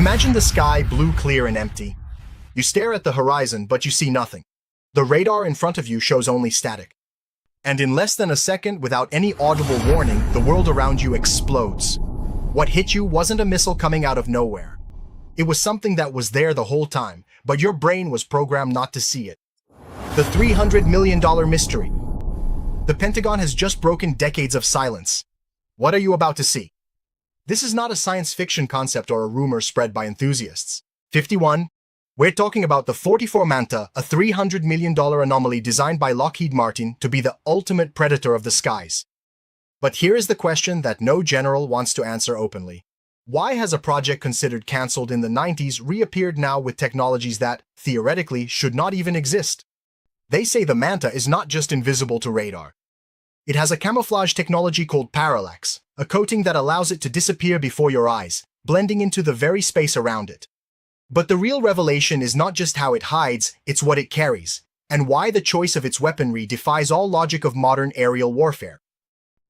Imagine the sky blue, clear, and empty. You stare at the horizon, but you see nothing. The radar in front of you shows only static. And in less than a second, without any audible warning, the world around you explodes. What hit you wasn't a missile coming out of nowhere. It was something that was there the whole time, but your brain was programmed not to see it. The $300 million mystery. The Pentagon has just broken decades of silence. What are you about to see? This is not a science fiction concept or a rumor spread by enthusiasts. 51. We're talking about the F-4 Manta, a $300 million anomaly designed by Lockheed Martin to be the ultimate predator of the skies. But here is the question that no general wants to answer openly. Why has a project considered cancelled in the 90s reappeared now with technologies that, theoretically, should not even exist? They say the Manta is not just invisible to radar. It has a camouflage technology called parallax, a coating that allows it to disappear before your eyes, blending into the very space around it. But the real revelation is not just how it hides, it's what it carries, and why the choice of its weaponry defies all logic of modern aerial warfare.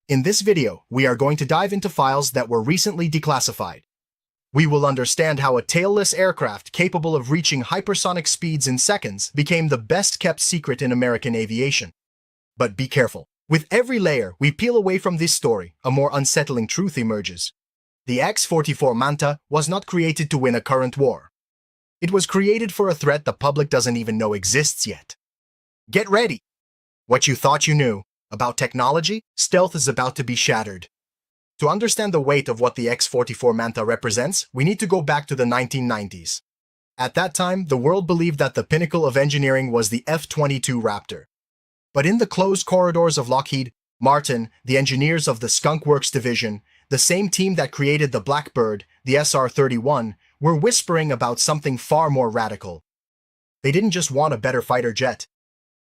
In this video, we are going to dive into files that were recently declassified. We will understand how a tailless aircraft capable of reaching hypersonic speeds in seconds became the best-kept secret in American aviation. But be careful. With every layer we peel away from this story, a more unsettling truth emerges. The X-4 Manta was not created to win a current war. It was created for a threat the public doesn't even know exists yet. Get ready! What you thought you knew about technology, stealth is about to be shattered. To understand the weight of what the X-4 Manta represents, we need to go back to the 1990s. At that time, the world believed that the pinnacle of engineering was the F-22 Raptor. But in the closed corridors of Lockheed Martin, the engineers of the Skunk Works division, the same team that created the Blackbird, the SR-31, were whispering about something far more radical. They didn't just want a better fighter jet.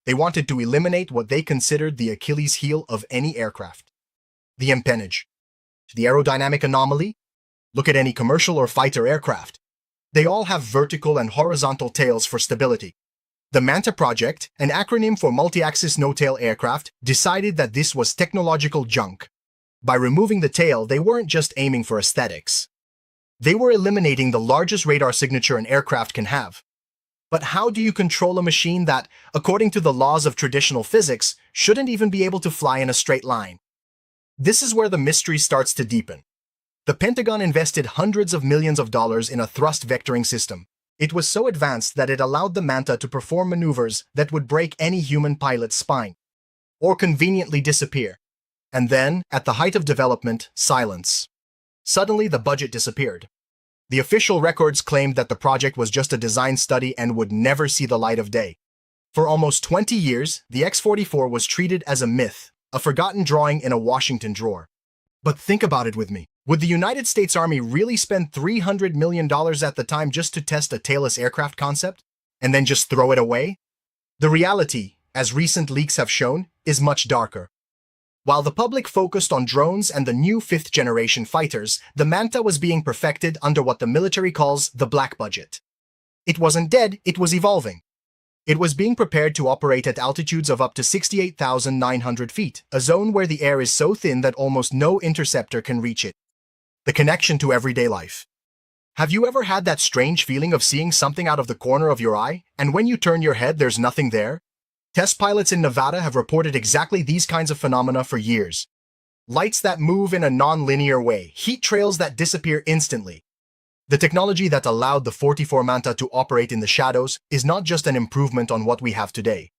They wanted to eliminate what they considered the Achilles heel of any aircraft. The empennage. The aerodynamic anomaly? Look at any commercial or fighter aircraft. They all have vertical and horizontal tails for stability. The Manta Project, an acronym for Multi-Axis No-Tail Aircraft, decided that this was technological junk. By removing the tail, they weren't just aiming for aesthetics. They were eliminating the largest radar signature an aircraft can have. But how do you control a machine that, according to the laws of traditional physics, shouldn't even be able to fly in a straight line? This is where the mystery starts to deepen. The Pentagon invested hundreds of millions of dollars in a thrust vectoring system. It was so advanced that it allowed the Manta to perform maneuvers that would break any human pilot's spine, or conveniently disappear. And then, at the height of development, silence. Suddenly, the budget disappeared. The official records claimed that the project was just a design study and would never see the light of day. For almost 20 years, the X-4 was treated as a myth, a forgotten drawing in a Washington drawer. But think about it with me. Would the United States Army really spend $300 million at the time just to test a tailless aircraft concept, and then just throw it away? The reality, as recent leaks have shown, is much darker. While the public focused on drones and the new fifth-generation fighters, the Manta was being perfected under what the military calls the black budget. It wasn't dead, it was evolving. It was being prepared to operate at altitudes of up to 68,900 feet, a zone where the air is so thin that almost no interceptor can reach it. The connection to everyday life. Have you ever had that strange feeling of seeing something out of the corner of your eye, and when you turn your head there's nothing there? Test pilots in Nevada have reported exactly these kinds of phenomena for years. Lights that move in a non-linear way, heat trails that disappear instantly. The technology that allowed the F-4 Manta to operate in the shadows is not just an improvement on what we have today.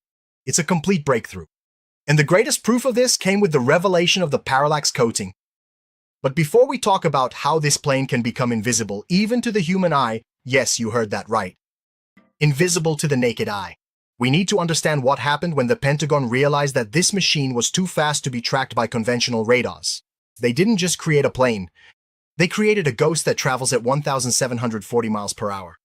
It's a complete breakthrough. And the greatest proof of this came with the revelation of the parallax coating. But before we talk about how this plane can become invisible even to the human eye, yes, you heard that right. Invisible to the naked eye. We need to understand what happened when the Pentagon realized that this machine was too fast to be tracked by conventional radars. They didn't just create a plane. They created a ghost that travels at 1,740 miles per hour.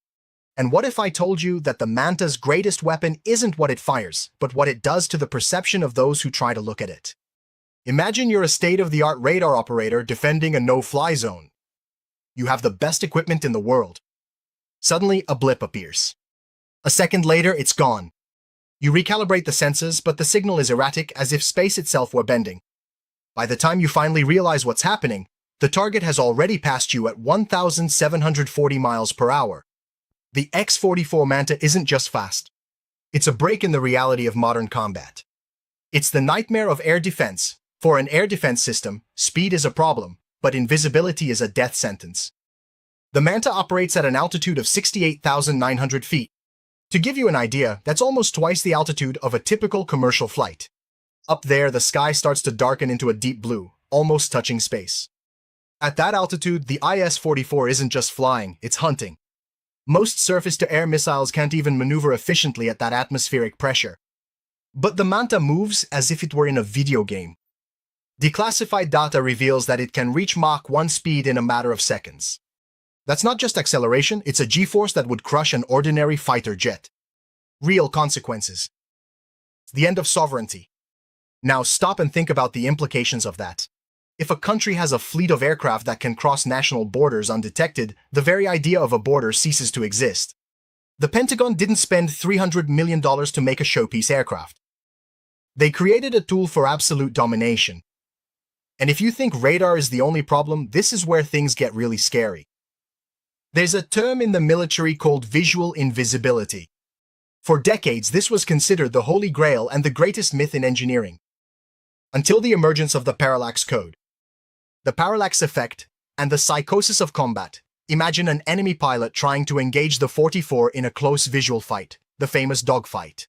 And what if I told you that the Manta's greatest weapon isn't what it fires, but what it does to the perception of those who try to look at it? Imagine you're a state-of-the-art radar operator defending a no-fly zone. You have the best equipment in the world. Suddenly, a blip appears. A second later, it's gone. You recalibrate the sensors, but the signal is erratic, as if space itself were bending. By the time you finally realize what's happening, The target has already passed you at 1,740 miles per hour. The X-44 Manta isn't just fast. It's a break in the reality of modern combat. It's the nightmare of air defense. For an air defense system, speed is a problem, but invisibility is a death sentence. The Manta operates at an altitude of 68,900 feet. To give you an idea, that's almost twice the altitude of a typical commercial flight. Up there, the sky starts to darken into a deep blue, almost touching space. At that altitude, the IS-44 isn't just flying, it's hunting. Most surface-to-air missiles can't even maneuver efficiently at that atmospheric pressure. But the Manta moves as if it were in a video game. Declassified data reveals that it can reach Mach 1 speed in a matter of seconds. That's not just acceleration, it's a G-force that would crush an ordinary fighter jet. Real consequences. The end of sovereignty. Now stop and think about the implications of that. If a country has a fleet of aircraft that can cross national borders undetected, the very idea of a border ceases to exist. The Pentagon didn't spend $300 million to make a showpiece aircraft. They created a tool for absolute domination. And if you think radar is the only problem, this is where things get really scary. There's a term in the military called visual invisibility. For decades, this was considered the holy grail and the greatest myth in engineering. Until the emergence of the parallax code. The parallax effect and the psychosis of combat. Imagine an enemy pilot trying to engage the 44 in a close visual fight, the famous dogfight.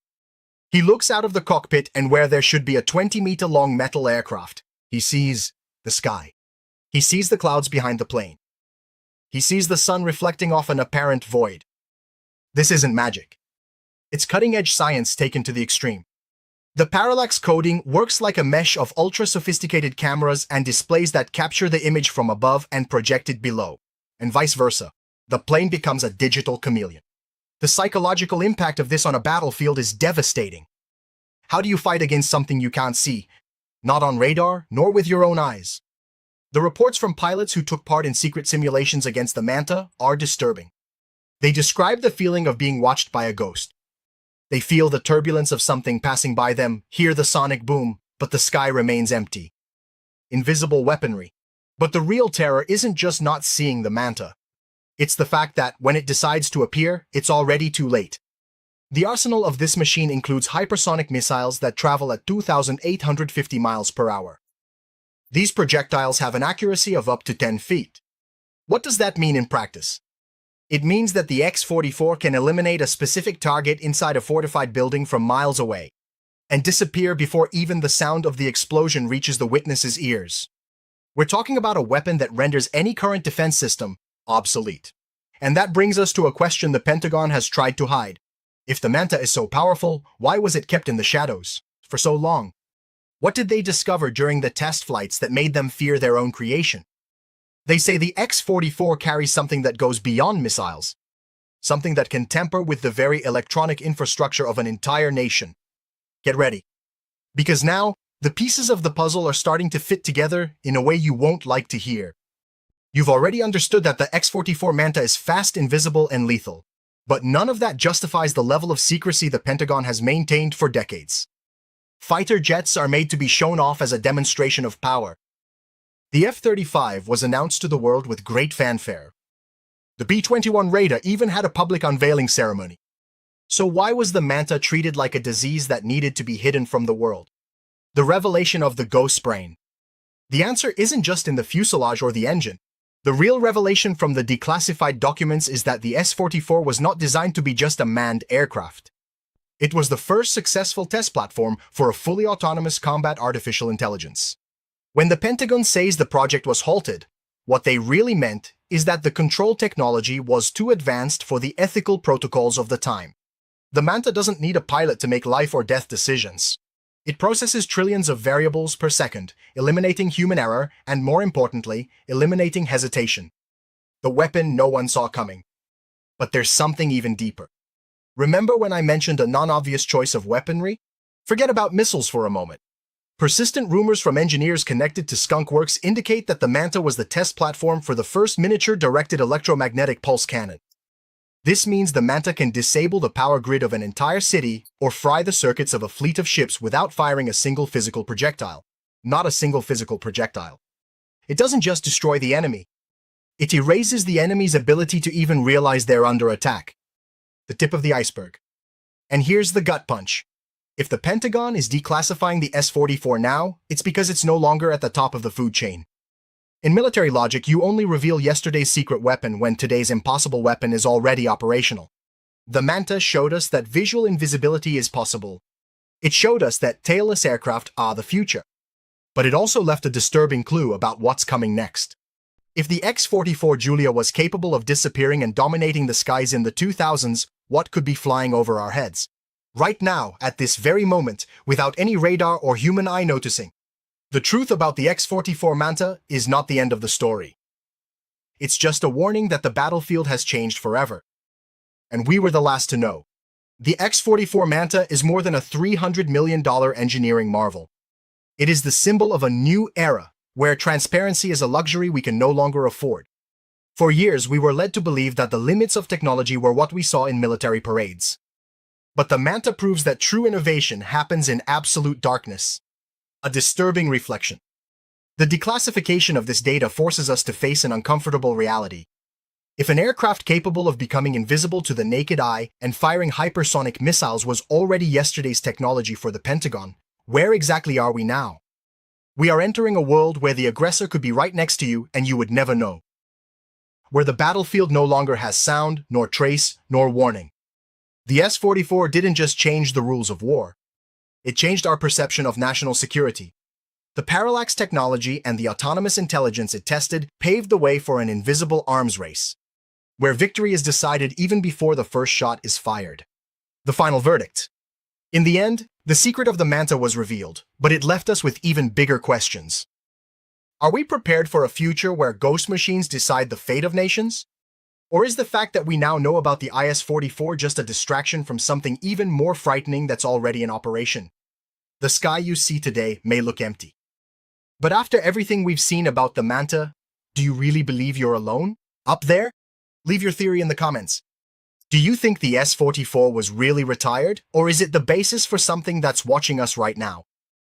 He looks out of the cockpit and where there should be a 20-meter-long metal aircraft, he sees the sky. He sees the clouds behind the plane. He sees the sun reflecting off an apparent void. This isn't magic. It's cutting-edge science taken to the extreme. The parallax coding works like a mesh of ultra-sophisticated cameras and displays that capture the image from above and project it below, and vice versa. The plane becomes a digital chameleon. The psychological impact of this on a battlefield is devastating. How do you fight against something you can't see? Not on radar, nor with your own eyes. The reports from pilots who took part in secret simulations against the Manta are disturbing. They describe the feeling of being watched by a ghost. They feel the turbulence of something passing by them, hear the sonic boom, but the sky remains empty. Invisible weaponry. But the real terror isn't just not seeing the Manta. It's the fact that when it decides to appear, it's already too late. The arsenal of this machine includes hypersonic missiles that travel at 2,850 miles per hour. These projectiles have an accuracy of up to 10 feet. What does that mean in practice? It means that the X-44 can eliminate a specific target inside a fortified building from miles away and disappear before even the sound of the explosion reaches the witness's ears. We're talking about a weapon that renders any current defense system obsolete. And that brings us to a question the Pentagon has tried to hide. If the Manta is so powerful, why was it kept in the shadows for so long? What did they discover during the test flights that made them fear their own creation? They say the X-44 carries something that goes beyond missiles, something that can tamper with the very electronic infrastructure of an entire nation. Get ready. Because now, the pieces of the puzzle are starting to fit together in a way you won't like to hear. You've already understood that the X-44 Manta is fast, invisible, and lethal. But none of that justifies the level of secrecy the Pentagon has maintained for decades. Fighter jets are made to be shown off as a demonstration of power. The F-35 was announced to the world with great fanfare. The B-21 Raider even had a public unveiling ceremony. So why was the Manta treated like a disease that needed to be hidden from the world? The revelation of the ghost brain. The answer isn't just in the fuselage or the engine. The real revelation from the declassified documents is that the S-44 was not designed to be just a manned aircraft. It was the first successful test platform for a fully autonomous combat artificial intelligence. When the Pentagon says the project was halted, what they really meant is that the control technology was too advanced for the ethical protocols of the time. The Manta doesn't need a pilot to make life or death decisions. It processes trillions of variables per second, eliminating human error and, more importantly, eliminating hesitation. The weapon no one saw coming. But there's something even deeper. Remember when I mentioned a non-obvious choice of weaponry? Forget about missiles for a moment. Persistent rumors from engineers connected to Skunk Works indicate that the Manta was the test platform for the first miniature-directed electromagnetic pulse cannon. This means the Manta can disable the power grid of an entire city or fry the circuits of a fleet of ships without firing a single physical projectile. Not a single physical projectile. it doesn't just destroy the enemy. It erases the enemy's ability to even realize they're under attack. The tip of the iceberg. And here's the gut punch. If the Pentagon is declassifying the S-44 now, it's because it's no longer at the top of the food chain. In military logic, you only reveal yesterday's secret weapon when today's impossible weapon is already operational. The Manta showed us that visual invisibility is possible. It showed us that tailless aircraft are the future. But it also left a disturbing clue about what's coming next. If the X-44 Julia was capable of disappearing and dominating the skies in the 2000s, what could be flying over our heads? Right now, at this very moment, without any radar or human eye noticing. The truth about the X-44 Manta is not the end of the story. It's just a warning that the battlefield has changed forever. And we were the last to know. The X-44 Manta is more than a $300 million engineering marvel. It is the symbol of a new era, where transparency is a luxury we can no longer afford. For years, we were led to believe that the limits of technology were what we saw in military parades. But the Manta proves that true innovation happens in absolute darkness. A disturbing reflection. The declassification of this data forces us to face an uncomfortable reality. If an aircraft capable of becoming invisible to the naked eye and firing hypersonic missiles was already yesterday's technology for the Pentagon, where exactly are we now? We are entering a world where the aggressor could be right next to you and you would never know. Where the battlefield no longer has sound, nor trace, nor warning. The S-44 didn't just change the rules of war. It changed our perception of national security. The parallax technology and the autonomous intelligence it tested paved the way for an invisible arms race, where victory is decided even before the first shot is fired. The final verdict. In the end, the secret of the Manta was revealed, but it left us with even bigger questions. Are we prepared for a future where ghost machines decide the fate of nations? Or is the fact that we now know about the IS-44 just a distraction from something even more frightening that's already in operation? The sky you see today may look empty. But after everything we've seen about the Manta, do you really believe you're alone? Up there? Leave your theory in the comments. Do you think the S-44 was really retired, or is it the basis for something that's watching us right now?